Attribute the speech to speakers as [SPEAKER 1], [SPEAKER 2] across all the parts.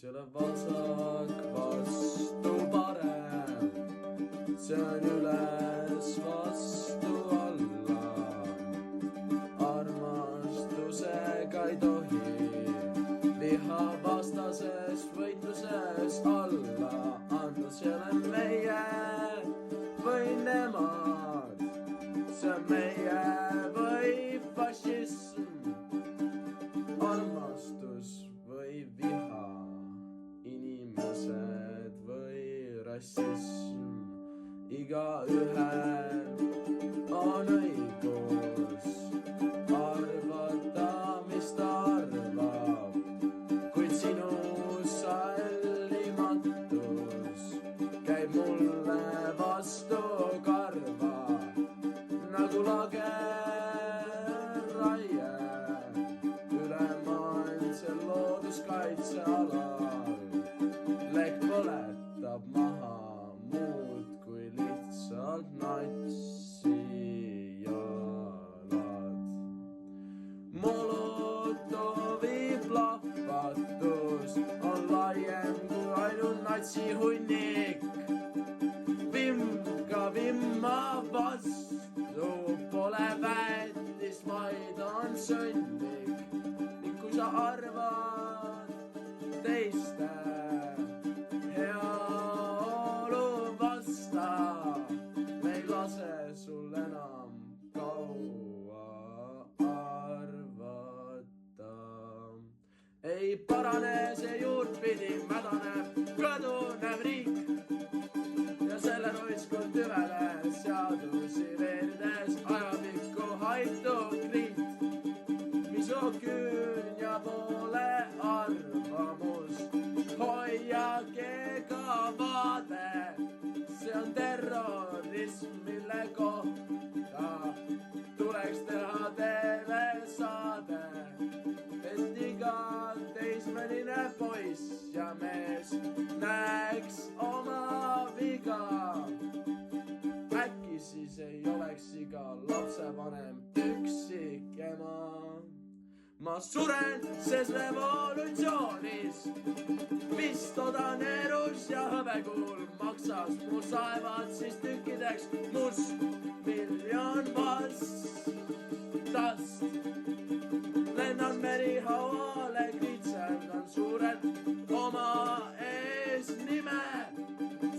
[SPEAKER 1] see ole vasak vastu parem, see on üles vastu alla. Armastusega ei tohi viha vastases võitluses alla anda, see ole meie või nemad, see on meie või fašism, armastus või viha, inimesed või rassism. Igaühel on õigus arvata, mis ta arvab, kuid sinu sallimatus käib mulle vastu karva nagu lageraie ülemaailmsel looduskaitsealal. Lehk põletab maha muud kui lihtsalt natsijalad. Molotovi plahvatus on laiem kui ainult natsihunnik. Vimm ka vimma vastu pole väetis, vaid on sõnnik. Ning kui sa arvad teiste heaolu vasta, me ei lase sul enam kaua arvata. Ei parane see juurtpidi mädanev kõdunev riik ja selle roiskul tüvele seadusi veerides ajapikku haitub kriit. Misoküün ja poole arvamus, hoiake ka vaade, see on terrorism, mille kohta tuleks teha TV-saade, et iga teismeline poiss ja mees näeks oma viga. Äkki siis ei oleks iga lapsevanem üksik ema. Ma suren ses revolutsioonis, mis todan erus ja hõbekuul maksas mu saevad siis tükkideks must miljon vastast. Lennan merihauale, kritseldan suurelt oma ees nime.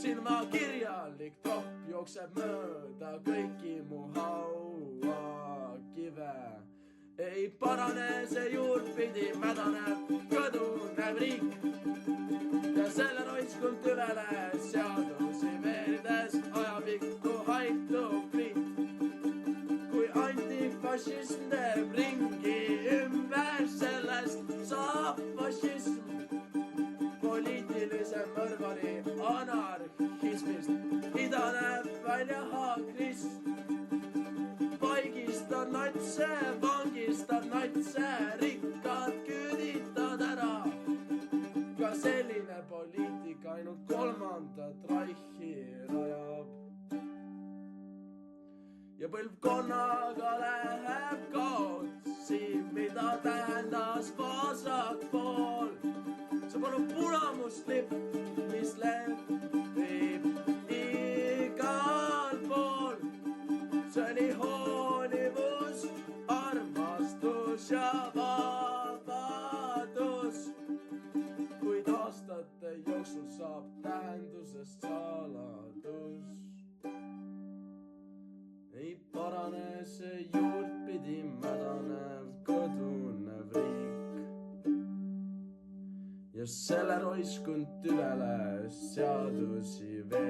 [SPEAKER 1] Silmakirjalik topp jookseb mööda kõiki mu hauakive. Ei parane see juurtpidi mädanev kõdunev riik ja selle roiskul tüvele seadusi veerides ajapikku haitub kriit. Kui antifašism teeb ringi ümber, sellest saab fašism. Poliitilise mõrvari anarhismist idaneb välja haakrist. Vaigistab natse, vangistab natse, rikkad küüditad ära. Ka selline poliitika ainult kolmandat Reichi rajab. Ja põlvkonnaga läheb kaotsi, mida tähendas vasak pool. See polnud punamustlipp, mis lehvib igal pool. See oli hoolivus, armastus ja vabadus, kuid aastate jooksul saab tähendusest saladus. Ei parane see juurtpidi mädanev kõdunev riik ja selle roiskund tüvele seadusi veel.